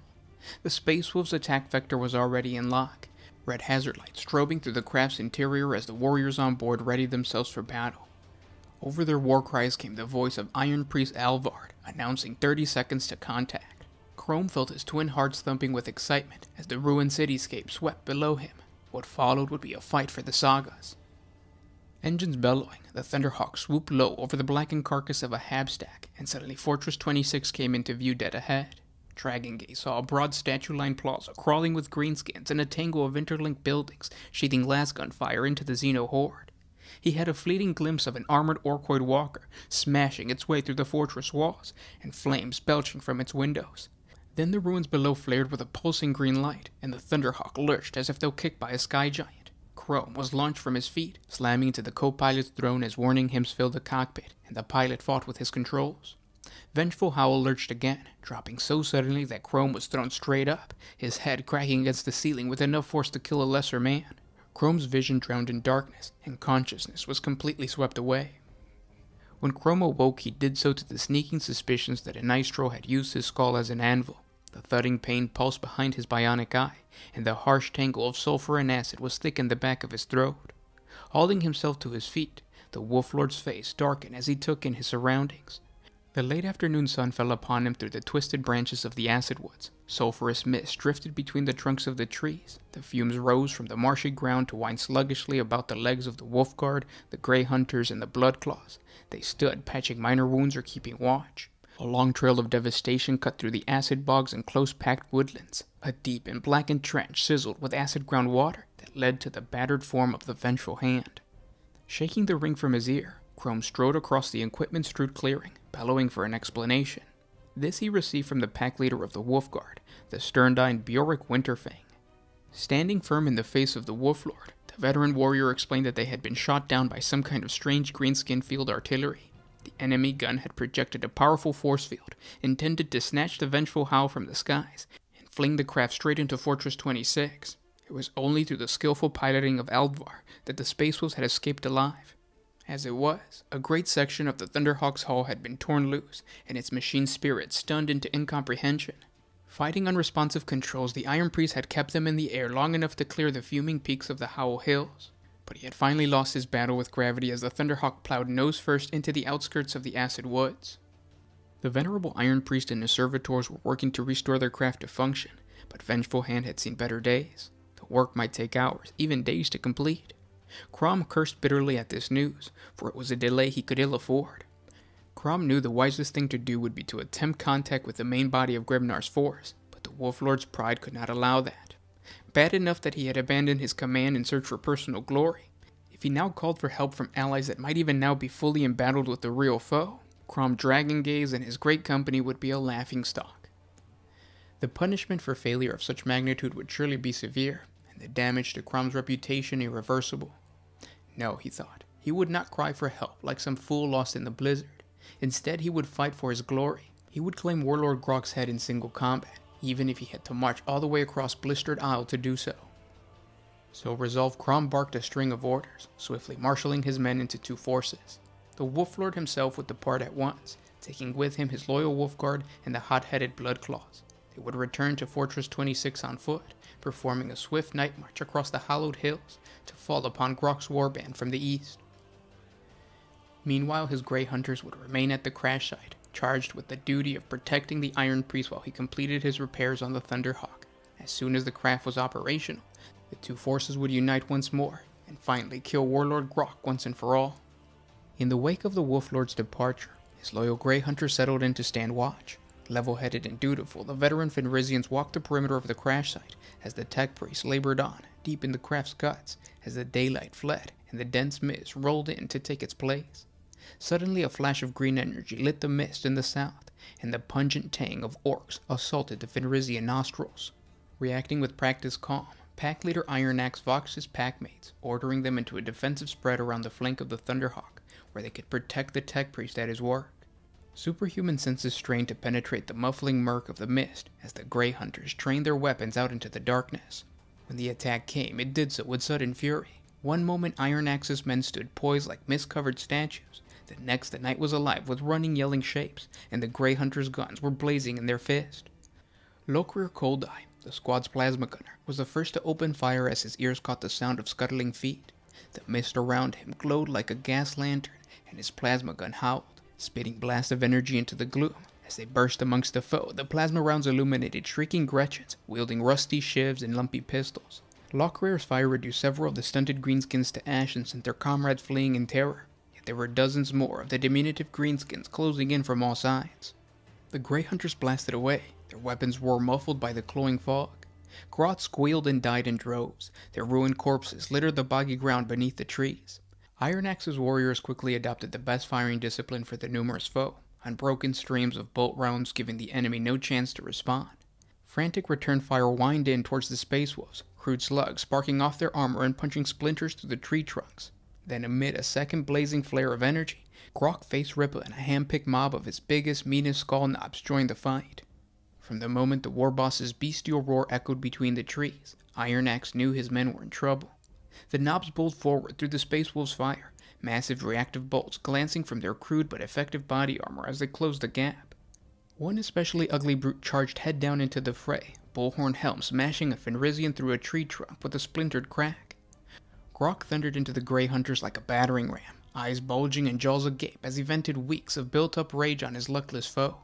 The Space Wolf's attack vector was already in lock, red hazard lights strobing through the craft's interior as the warriors on board readied themselves for battle. Over their war cries came the voice of Iron Priest Alvard, announcing 30 seconds to contact. Chrome felt his twin hearts thumping with excitement as the ruined cityscape swept below him. What followed would be a fight for the sagas. Engines bellowing, the Thunderhawk swooped low over the blackened carcass of a habstack, and suddenly Fortress 26 came into view dead ahead. Dragongaze saw a broad statue-lined plaza crawling with greenskins and a tangle of interlinked buildings, sheathing lasgun fire into the Xeno horde. He had a fleeting glimpse of an armored Orkoid walker smashing its way through the fortress walls, and flames belching from its windows. Then the ruins below flared with a pulsing green light, and the Thunderhawk lurched as if though kicked by a sky giant. Chrome was launched from his feet, slamming into the co-pilot's throne as warning hymns filled the cockpit, and the pilot fought with his controls. Vengeful Howl lurched again, dropping so suddenly that Chrome was thrown straight up, his head cracking against the ceiling with enough force to kill a lesser man. Chrome's vision drowned in darkness, and consciousness was completely swept away. When Chrome awoke, he did so to the sneaking suspicions that a Nystro had used his skull as an anvil. The thudding pain pulsed behind his bionic eye, and the harsh tangle of sulfur and acid was thick in the back of his throat. Hauling himself to his feet, the Wolf Lord's face darkened as he took in his surroundings. The late afternoon sun fell upon him through the twisted branches of the acid woods. Sulphurous mist drifted between the trunks of the trees. The fumes rose from the marshy ground to wind sluggishly about the legs of the Wolf Guard, the Grey Hunters, and the Bloodclaws. They stood, patching minor wounds or keeping watch. A long trail of devastation cut through the acid bogs and close-packed woodlands. A deep and blackened trench sizzled with acid-ground water that led to the battered form of the vengeful hand. Shaking the ring from his ear, Chrome strode across the equipment-strewed clearing, bellowing for an explanation. This he received from the pack leader of the Wolf Guard, the stern-eyed Bjork Winterfang. Standing firm in the face of the Wolf Lord, the veteran warrior explained that they had been shot down by some kind of strange greenskin field artillery. The enemy gun had projected a powerful force field, intended to snatch the vengeful Howl from the skies, and fling the craft straight into Fortress 26. It was only through the skillful piloting of Aldvar that the Space Wolves had escaped alive. As it was, a great section of the Thunderhawk's hull had been torn loose, and its machine spirit stunned into incomprehension. Fighting unresponsive controls, the Iron Priest had kept them in the air long enough to clear the fuming peaks of the Howl Hills. But he had finally lost his battle with gravity as the Thunderhawk plowed nose first into the outskirts of the acid woods. The venerable Iron Priest and his servitors were working to restore their craft to function, but Vengeful Hand had seen better days. The work might take hours, even days to complete. Crom cursed bitterly at this news, for it was a delay he could ill afford. Crom knew the wisest thing to do would be to attempt contact with the main body of Grebnar's force, but the Wolf Lord's pride could not allow that. Bad enough that he had abandoned his command in search for personal glory. If he now called for help from allies that might even now be fully embattled with the real foe, Crom Dragongaze and his great company would be a laughingstock. The punishment for failure of such magnitude would surely be severe, and the damage to Crom's reputation irreversible. No, he thought, he would not cry for help like some fool lost in the blizzard. Instead, he would fight for his glory. He would claim Warlord Grok's head in single combat, even if he had to march all the way across Blistered Isle to do so. So resolved, Crom barked a string of orders, swiftly marshalling his men into two forces. The Wolf Lord himself would depart at once, taking with him his loyal Wolf Guard and the hot-headed Bloodclaws. They would return to Fortress 26 on foot, performing a swift night march across the hallowed hills to fall upon Grok's warband from the east. Meanwhile, his Grey Hunters would remain at the crash site, charged with the duty of protecting the Iron Priest while he completed his repairs on the Thunderhawk. As soon as the craft was operational, the two forces would unite once more, and finally kill Warlord Grok once and for all. In the wake of the Wolf Lord's departure, his loyal Grey Hunters settled in to stand watch. Level-headed and dutiful, the veteran Fenrisians walked the perimeter of the crash site as the tech priest labored on, deep in the craft's guts, as the daylight fled and the dense mist rolled in to take its place. Suddenly a flash of green energy lit the mist in the south, and the pungent tang of Orks assaulted the Fenrisian nostrils. Reacting with practiced calm, Pack Leader Iron Axe voxed his packmates, ordering them into a defensive spread around the flank of the Thunderhawk, where they could protect the tech priest at his work. Superhuman senses strained to penetrate the muffling murk of the mist as the Grey Hunters trained their weapons out into the darkness. When the attack came, it did so with sudden fury. One moment Iron Axe's men stood poised like mist-covered statues. The next, the night was alive with running, yelling shapes, and the Grey Hunters' guns were blazing in their fist. Lokrir Koldai, the squad's plasma gunner, was the first to open fire as his ears caught the sound of scuttling feet. The mist around him glowed like a gas lantern, and his plasma gun howled, spitting blasts of energy into the gloom. As they burst amongst the foe, the plasma rounds illuminated shrieking Gretchens, wielding rusty shivs and lumpy pistols. Lockrear's fire reduced several of the stunted greenskins to ash and sent their comrades fleeing in terror, yet there were dozens more of the diminutive greenskins closing in from all sides. The Grey Hunters blasted away, their weapons roar muffled by the cloying fog. Grots squealed and died in droves, their ruined corpses littered the boggy ground beneath the trees. Iron Axe's warriors quickly adopted the best firing discipline for the numerous foe, unbroken streams of bolt rounds giving the enemy no chance to respond. Frantic return fire whined in towards the Space Wolves, crude slugs sparking off their armor and punching splinters through the tree trunks. Then amid a second blazing flare of energy, Grok faced Ripple and a hand-picked mob of his biggest, meanest skull knobs joined the fight. From the moment the war boss's bestial roar echoed between the trees, Iron Axe knew his men were in trouble. The knobs bowled forward through the Space Wolves' fire, massive reactive bolts glancing from their crude but effective body armor as they closed the gap. One especially ugly brute charged head down into the fray, bullhorn helm smashing a Fenrisian through a tree trunk with a splintered crack. Grok thundered into the Grey Hunters like a battering ram, eyes bulging and jaws agape as he vented weeks of built-up rage on his luckless foe.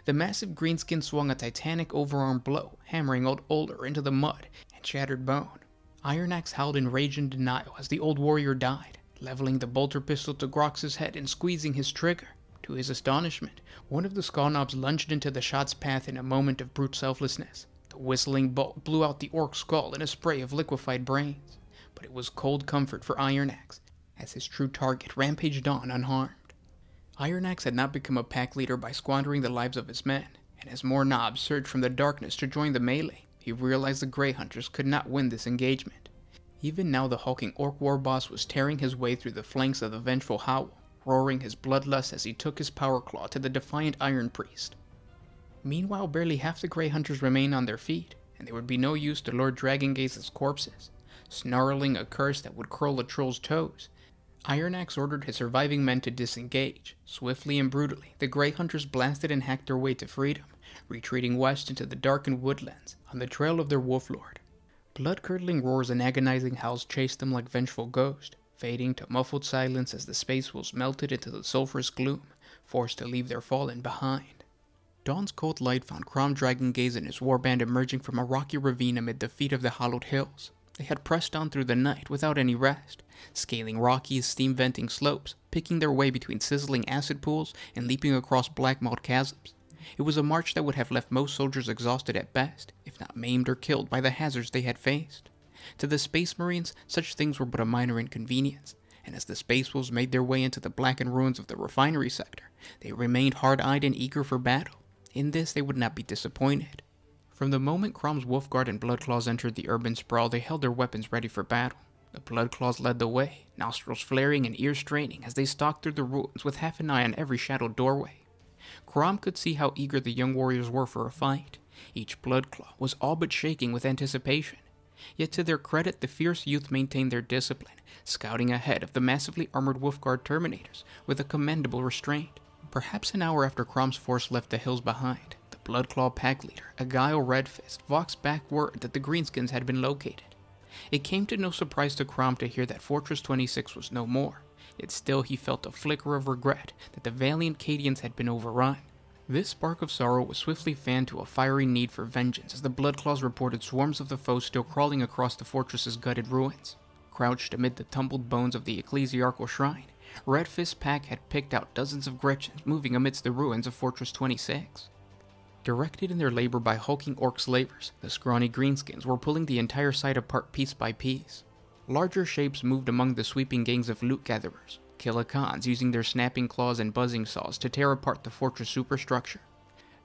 The massive greenskin swung a titanic overarm blow, hammering old Older into the mud and shattered bone. Iron Axe howled in rage and denial as the old warrior died, leveling the bolter pistol to Grox's head and squeezing his trigger. To his astonishment, one of the skull knobs lunged into the shot's path in a moment of brute selflessness. The whistling bolt blew out the orc's skull in a spray of liquefied brains. But it was cold comfort for Iron Axe, as his true target rampaged on unharmed. Iron Axe had not become a pack leader by squandering the lives of his men, and as more knobs surged from the darkness to join the melee, he realized the Grey Hunters could not win this engagement. Even now the hulking orc war boss was tearing his way through the flanks of the vengeful Howl, roaring his bloodlust as he took his power claw to the defiant Iron Priest. Meanwhile, barely half the Grey Hunters remained on their feet, and they would be no use to Lord Dragongaze's corpses. Snarling a curse that would curl a troll's toes, Iron Axe ordered his surviving men to disengage. Swiftly and brutally, the Grey Hunters blasted and hacked their way to freedom, retreating west into the darkened woodlands, on the trail of their wolf lord. Blood-curdling roars and agonizing howls chased them like vengeful ghosts, fading to muffled silence as the Space Wolves melted into the sulphurous gloom, forced to leave their fallen behind. Dawn's cold light found Crom Dragongaze and his warband emerging from a rocky ravine amid the feet of the hollowed hills. They had pressed on through the night without any rest, scaling rocky, steam-venting slopes, picking their way between sizzling acid pools, and leaping across black-mouthed chasms. It was a march that would have left most soldiers exhausted at best, if not maimed or killed by the hazards they had faced. To the Space Marines, such things were but a minor inconvenience, and as the Space Wolves made their way into the blackened ruins of the refinery sector, they remained hard-eyed and eager for battle. In this they would not be disappointed. From the moment Crom's Wolfguard and Bloodclaws entered the urban sprawl, they held their weapons ready for battle. The Bloodclaws led the way, nostrils flaring and ears straining as they stalked through the ruins with half an eye on every shadowed doorway. Crom could see how eager the young warriors were for a fight. Each Bloodclaw was all but shaking with anticipation. Yet to their credit, the fierce youth maintained their discipline, scouting ahead of the massively armored Wolfguard Terminators with a commendable restraint. Perhaps an hour after Crom's force left the hills behind, the Bloodclaw pack leader, Agile Redfist, voxed back word that the Greenskins had been located. It came to no surprise to Crom to hear that Fortress 26 was no more, yet still he felt a flicker of regret that the valiant Cadians had been overrun. This spark of sorrow was swiftly fanned to a fiery need for vengeance as the Bloodclaws reported swarms of the foe still crawling across the fortress's gutted ruins. Crouched amid the tumbled bones of the ecclesiarchal shrine, Redfist's pack had picked out dozens of Gretchens moving amidst the ruins of Fortress 26. Directed in their labor by hulking orc slavers, the scrawny greenskins were pulling the entire site apart piece by piece. Larger shapes moved among the sweeping gangs of loot gatherers, Killikans using their snapping claws and buzzing saws to tear apart the fortress superstructure.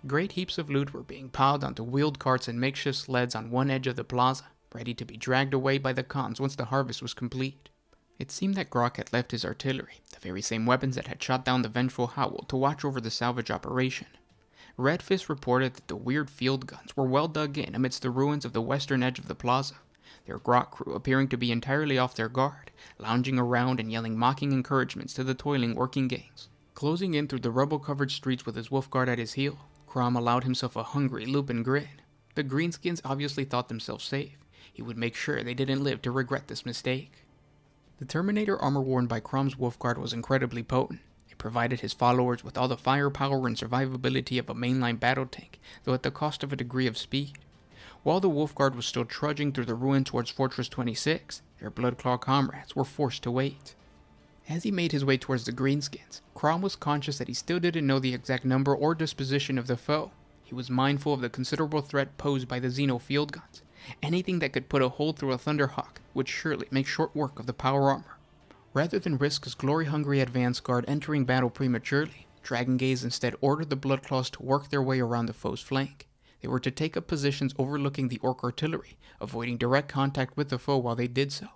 Great heaps of loot were being piled onto wheeled carts and makeshift sleds on one edge of the plaza, ready to be dragged away by the cons once the harvest was complete. It seemed that Grok had left his artillery, the very same weapons that had shot down the vengeful Howl, to watch over the salvage operation. Redfist reported that the weird field guns were well dug in amidst the ruins of the western edge of the plaza, their Grok crew appearing to be entirely off their guard, lounging around and yelling mocking encouragements to the toiling working gangs. Closing in through the rubble-covered streets with his Wolfguard at his heel, Crom allowed himself a hungry, lupin grin. The Greenskins obviously thought themselves safe. He would make sure they didn't live to regret this mistake. The Terminator armor worn by Crom's Wolfguard was incredibly potent. It provided his followers with all the firepower and survivability of a mainline battle tank, though at the cost of a degree of speed. While the Wolfguard was still trudging through the ruin towards Fortress 26, their Bloodclaw comrades were forced to wait. As he made his way towards the Greenskins, Crom was conscious that he still didn't know the exact number or disposition of the foe. He was mindful of the considerable threat posed by the Xeno field guns. Anything that could put a hole through a Thunderhawk would surely make short work of the power armor. Rather than risk his glory-hungry advance guard entering battle prematurely, Dragongaze instead ordered the Bloodclaws to work their way around the foe's flank. They were to take up positions overlooking the Orc artillery, avoiding direct contact with the foe while they did so.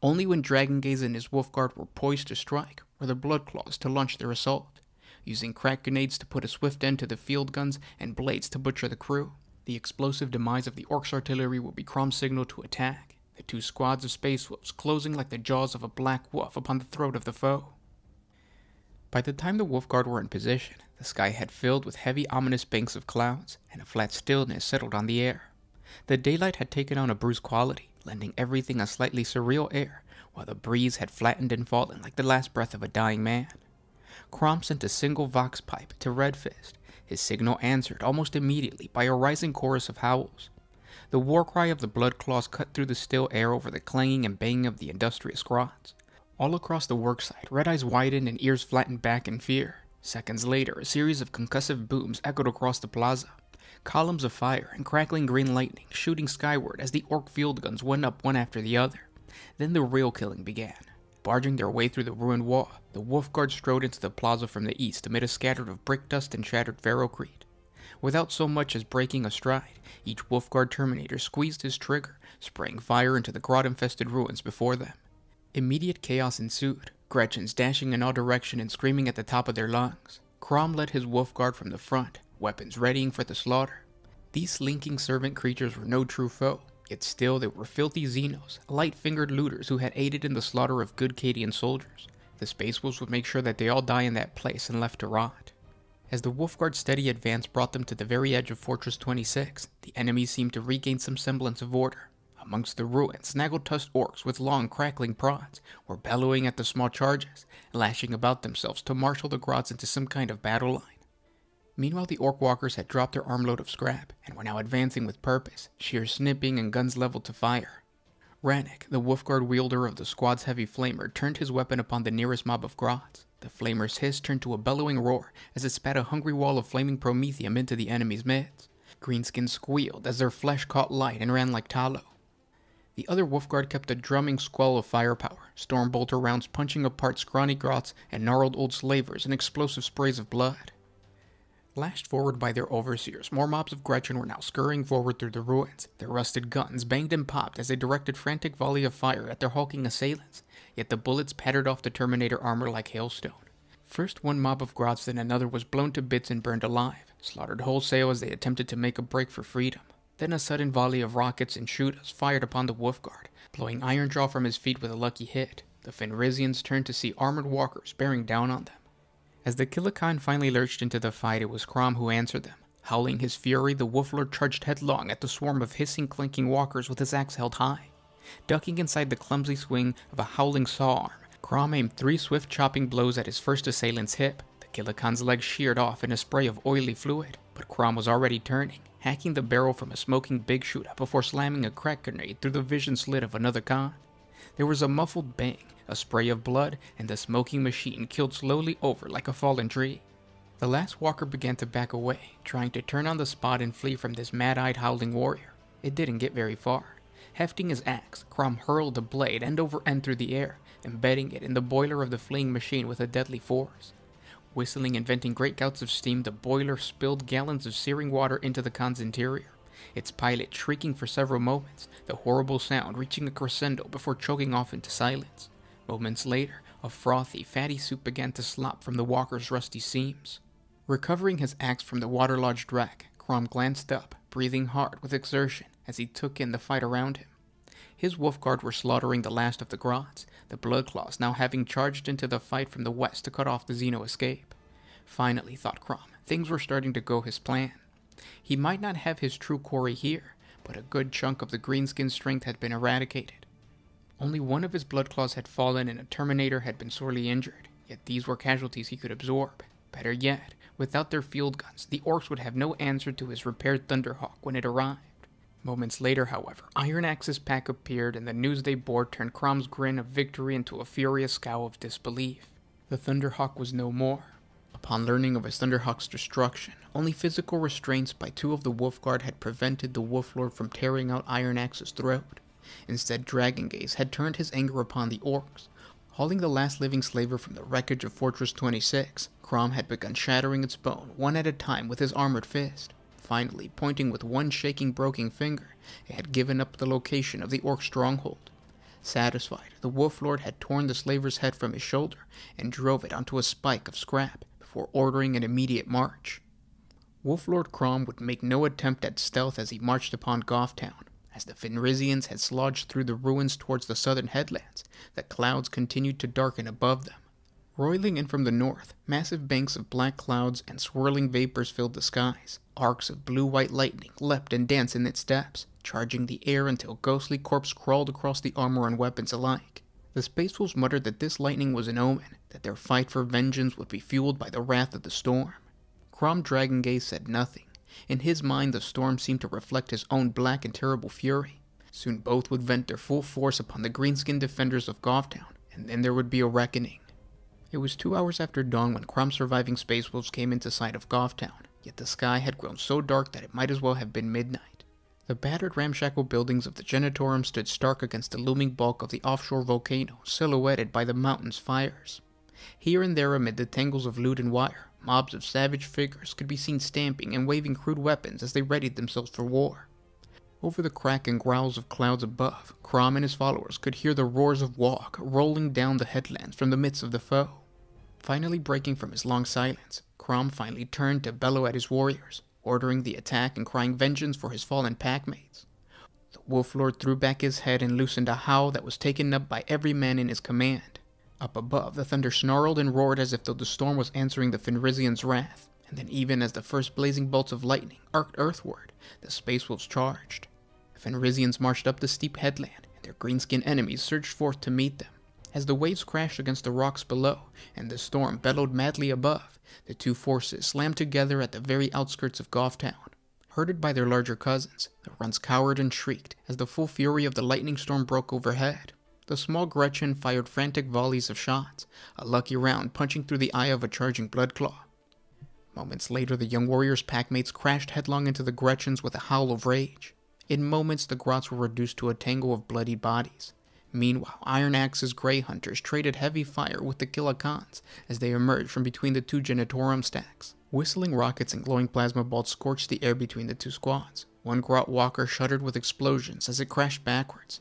Only when Dragongaze and his Wolfguard were poised to strike were the Bloodclaws to launch their assault, using crack grenades to put a swift end to the field guns and blades to butcher the crew. The explosive demise of the Orcs' artillery would be Crom's signal to attack, the two squads of Space Wolves closing like the jaws of a black wolf upon the throat of the foe. By the time the Wolfguard were in position, the sky had filled with heavy ominous banks of clouds, and a flat stillness settled on the air. The daylight had taken on a bruised quality, lending everything a slightly surreal air, while the breeze had flattened and fallen like the last breath of a dying man. Crom sent a single vox pipe to Redfist, his signal answered almost immediately by a rising chorus of howls. The war cry of the Bloodclaws cut through the still air over the clanging and banging of the industrious grots. All across the worksite, red eyes widened and ears flattened back in fear. Seconds later, a series of concussive booms echoed across the plaza. Columns of fire and crackling green lightning shooting skyward as the Orc field guns went up one after the other. Then the real killing began. Barging their way through the ruined wall, the Wolfguard strode into the plaza from the east amid a scatter of brick dust and shattered ferrocrete. Without so much as breaking a stride, each Wolfguard Terminator squeezed his trigger, spraying fire into the grot-infested ruins before them. Immediate chaos ensued, Gretchens dashing in all directions and screaming at the top of their lungs. Crom led his Wolfguard from the front, weapons readying for the slaughter. These slinking servant creatures were no true foe, yet still they were filthy Xenos, light-fingered looters who had aided in the slaughter of good Cadian soldiers. The Space Wolves would make sure that they all die in that place and left to rot. As the Wolfguard's steady advance brought them to the very edge of Fortress 26, the enemy seemed to regain some semblance of order. Amongst the ruins, snaggle-tusked Orcs with long, crackling prods were bellowing at the small charges, lashing about themselves to marshal the grots into some kind of battle line. Meanwhile, the Orc walkers had dropped their armload of scrap and were now advancing with purpose, sheer snipping and guns leveled to fire. Rannick, the Wolfguard wielder of the squad's heavy flamer, turned his weapon upon the nearest mob of grots. The flamer's hiss turned to a bellowing roar as it spat a hungry wall of flaming promethium into the enemy's midst. Greenskins squealed as their flesh caught light and ran like tallow. The other Wolfguard kept a drumming squall of firepower, stormbolter rounds punching apart scrawny grots and gnarled old slavers in explosive sprays of blood. Lashed forward by their overseers, more mobs of Gretchen were now scurrying forward through the ruins. Their rusted guns banged and popped as they directed frantic volley of fire at their hulking assailants, yet the bullets pattered off the Terminator armor like hailstone. First one mob of grots, then another was blown to bits and burned alive, slaughtered wholesale as they attempted to make a break for freedom. Then a sudden volley of rockets and shooters fired upon the Wolfguard, blowing Ironjaw from his feet with a lucky hit. The Fenrisians turned to see armored walkers bearing down on them. As the Killikan finally lurched into the fight, it was Crom who answered them. Howling his fury, the Wolflord charged headlong at the swarm of hissing, clinking walkers with his axe held high. Ducking inside the clumsy swing of a howling saw arm, Crom aimed 3 swift chopping blows at his first assailant's hip. The Killikan's leg sheared off in a spray of oily fluid, but Crom was already turning, hacking the barrel from a smoking big shooter before slamming a crack grenade through the vision slit of another Khan. There was a muffled bang, a spray of blood, and the smoking machine keeled slowly over like a fallen tree. The last walker began to back away, trying to turn on the spot and flee from this mad-eyed howling warrior. It didn't get very far. Hefting his axe, Crom hurled the blade end over end through the air, embedding it in the boiler of the fleeing machine with a deadly force. Whistling and venting great gouts of steam, the boiler spilled gallons of searing water into the Khan's interior, its pilot shrieking for several moments, the horrible sound reaching a crescendo before choking off into silence. Moments later, a frothy, fatty soup began to slop from the walker's rusty seams. Recovering his axe from the waterlogged wreck, Crom glanced up, breathing hard with exertion as he took in the fight around him. His Wolfguard were slaughtering the last of the grots, the Bloodclaws now having charged into the fight from the west to cut off the Xeno escape. Finally, thought Crom, things were starting to go his plan. He might not have his true quarry here, but a good chunk of the Greenskin's strength had been eradicated. Only one of his Bloodclaws had fallen and a Terminator had been sorely injured. Yet these were casualties he could absorb. Better yet, without their field guns, the Orks would have no answer to his repaired Thunderhawk when it arrived. Moments later, however, Iron Axe's pack appeared, and the news they bore turned Crom's grin of victory into a furious scowl of disbelief. The Thunderhawk was no more. Upon learning of his Thunderhawk's destruction, only physical restraints by 2 of the Wolfguard had prevented the Wolflord from tearing out Iron Axe's throat. Instead, Dragongaze had turned his anger upon the Orks. Hauling the last living slaver from the wreckage of Fortress 26, Crom had begun shattering its bone one at a time with his armored fist. Finally, pointing with one shaking, broken finger, it had given up the location of the Orc stronghold. Satisfied, the Wolflord had torn the slaver's head from his shoulder and drove it onto a spike of scrap before ordering an immediate march. Wolflord Crom would make no attempt at stealth as he marched upon Gothtown. As the Fenrisians had slodged through the ruins towards the southern headlands, the clouds continued to darken above them. Roiling in from the north, massive banks of black clouds and swirling vapors filled the skies. Arcs of blue-white lightning leapt and danced in its steps, charging the air until ghostly corpses crawled across the armor and weapons alike. The Space Wolves muttered that this lightning was an omen, that their fight for vengeance would be fueled by the wrath of the storm. Crom Dragongaze said nothing. In his mind, the storm seemed to reflect his own black and terrible fury. Soon both would vent their full force upon the green-skinned defenders of Gothtown, and then there would be a reckoning. It was 2 hours after dawn when Crom's surviving Space Wolves came into sight of Gothtown, yet the sky had grown so dark that it might as well have been midnight. The battered ramshackle buildings of the Genitorum stood stark against the looming bulk of the offshore volcano, silhouetted by the mountain's fires. Here and there amid the tangles of loot and wire, mobs of savage figures could be seen stamping and waving crude weapons as they readied themselves for war. Over the crack and growls of clouds above, Crom and his followers could hear the roars of Walk rolling down the headlands from the midst of the foe. Finally breaking from his long silence, Crom finally turned to bellow at his warriors, ordering the attack and crying vengeance for his fallen packmates. The Wolflord threw back his head and loosened a howl that was taken up by every man in his command. Up above, the thunder snarled and roared as if though the storm was answering the Fenrisians' wrath, and then even as the first blazing bolts of lightning arced earthward, the Space Wolves charged. The Fenrisians marched up the steep headland, and their green-skinned enemies surged forth to meet them. As the waves crashed against the rocks below, and the storm bellowed madly above, the two forces slammed together at the very outskirts of Gothtown. Herded by their larger cousins, the runs cowered and shrieked as the full fury of the lightning storm broke overhead. The small Gretchen fired frantic volleys of shots, a lucky round punching through the eye of a charging Bloodclaw. Moments later, the young warriors' packmates crashed headlong into the Gretchens with a howl of rage. In moments, the grots were reduced to a tangle of bloody bodies. Meanwhile, Iron Axe's Grey Hunters traded heavy fire with the Killikans as they emerged from between the 2 Genitorum stacks. Whistling rockets and glowing plasma bolts scorched the air between the 2 squads. One Grot Walker shuddered with explosions as it crashed backwards.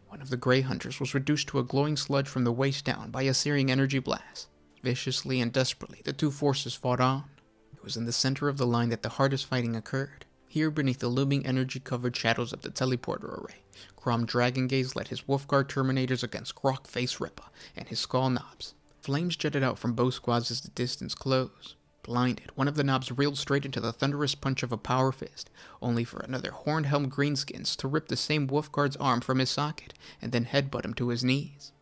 One of the Grey Hunters was reduced to a glowing sludge from the waist down by a searing energy blast. Viciously and desperately, the 2 forces fought on. It was in the center of the line that the hardest fighting occurred. Here, beneath the looming energy-covered shadows of the teleporter array, Crom Dragongaze led his Wolfguard Terminators against Grok Face Ripper and his Skull Knobs. Flames jetted out from both squads as the distance closed. Blinded, one of the knobs reeled straight into the thunderous punch of a power fist, only for another horned-helmed greenskins to rip the same Wolfguard's arm from his socket and then headbutt him to his knees.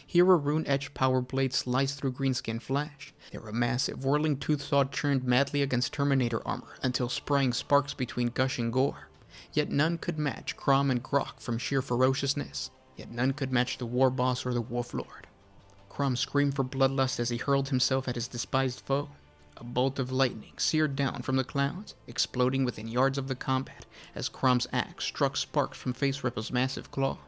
Here a rune-etched power blade sliced through greenskin flesh. There a massive, whirling tooth saw churned madly against Terminator armor until spraying sparks between gushing gore. Yet none could match Crom and Grok from sheer ferociousness. Yet none could match the war boss or the Wolflord. Crom screamed for bloodlust as he hurled himself at his despised foe. A bolt of lightning seared down from the clouds, exploding within yards of the combat as Crom's axe struck sparks from Face Ripper's massive claw.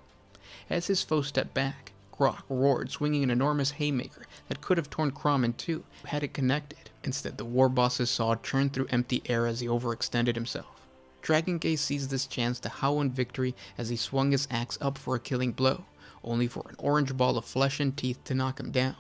As his foe stepped back, Grok roared, swinging an enormous haymaker that could have torn Crom in two had it connected. Instead, the war boss's saw churned through empty air as he overextended himself. Dragongaze seized this chance to howl in victory as he swung his axe up for a killing blow, only for an orange ball of flesh and teeth to knock him down.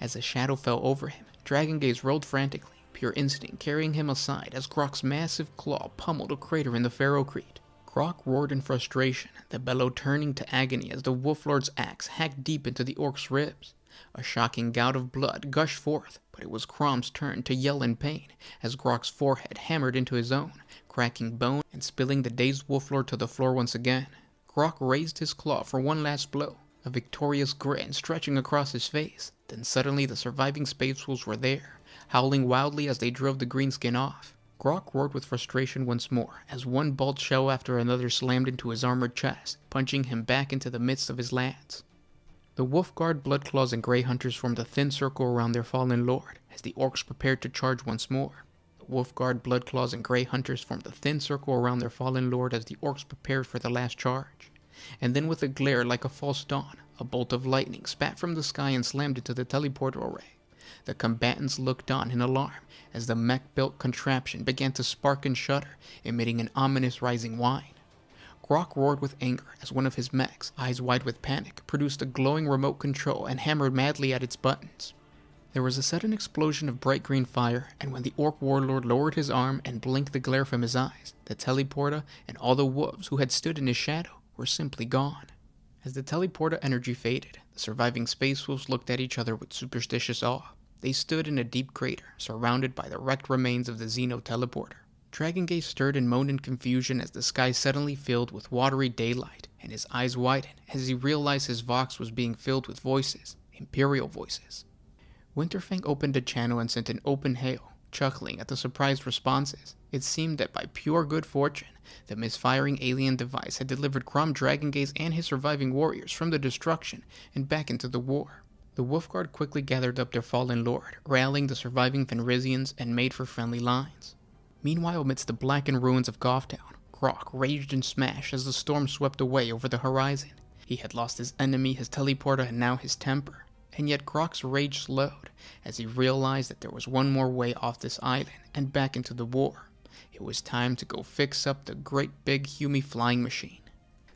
As a shadow fell over him, Dragongaze rolled frantically, pure instinct carrying him aside as Grok's massive claw pummeled a crater in the Ferrocrete. Grok roared in frustration, the bellow turning to agony as the Wolflord's axe hacked deep into the Orc's ribs. A shocking gout of blood gushed forth, but it was Crom's turn to yell in pain as Grok's forehead hammered into his own, cracking bone and spilling the dazed Wolflord to the floor once again. Grok raised his claw for one last blow, a victorious grin stretching across his face. Then suddenly the surviving space wolves were there, howling wildly as they drove the greenskin off. Grok roared with frustration once more, as one bolt shell after another slammed into his armored chest, punching him back into the midst of his lads. The Wolfguard, Bloodclaws, and Grey Hunters formed a thin circle around their fallen lord, as the Orks prepared to charge once more. The Wolfguard, Bloodclaws, and Grey Hunters formed a thin circle around their fallen lord as the Orks prepared for the last charge. And then with a glare like a false dawn, a bolt of lightning spat from the sky and slammed into the teleporter array. The combatants looked on in alarm as the mech-built contraption began to spark and shudder, emitting an ominous rising whine. Grok roared with anger as one of his mechs, eyes wide with panic, produced a glowing remote control and hammered madly at its buttons. There was a sudden explosion of bright green fire, and when the Ork warlord lowered his arm and blinked the glare from his eyes, the teleporter and all the wolves who had stood in his shadow were simply gone. As the teleporter energy faded, the surviving space wolves looked at each other with superstitious awe. They stood in a deep crater, surrounded by the wrecked remains of the Xeno teleporter. Dragongaze stirred and moaned in confusion as the sky suddenly filled with watery daylight, and his eyes widened as he realized his Vox was being filled with voices, Imperial voices. Winterfang opened a channel and sent an open hail, chuckling at the surprised responses. It seemed that by pure good fortune, the misfiring alien device had delivered Crom Dragongaze and his surviving warriors from the destruction and back into the war. The Wolfguard quickly gathered up their fallen lord, rallying the surviving Fenrisians and made for friendly lines. Meanwhile, amidst the blackened ruins of Gothtown, Grok raged and smashed as the storm swept away over the horizon. He had lost his enemy, his teleporter, and now his temper. And yet Grok's rage slowed as he realized that there was one more way off this island and back into the war. It was time to go fix up the great big Humy flying machine.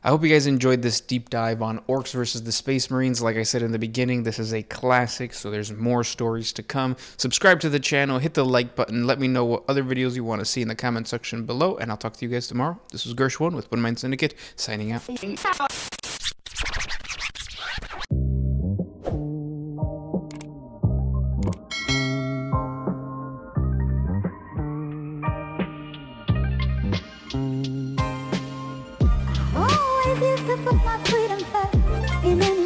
I hope you guys enjoyed this deep dive on Orks versus the Space Marines. Like I said in the beginning, this is a classic, so there's more stories to come. Subscribe to the channel, hit the like button, let me know what other videos you want to see in the comment section below, and I'll talk to you guys tomorrow. This was Gershwin with One Mind Syndicate, signing out. My freedom fest in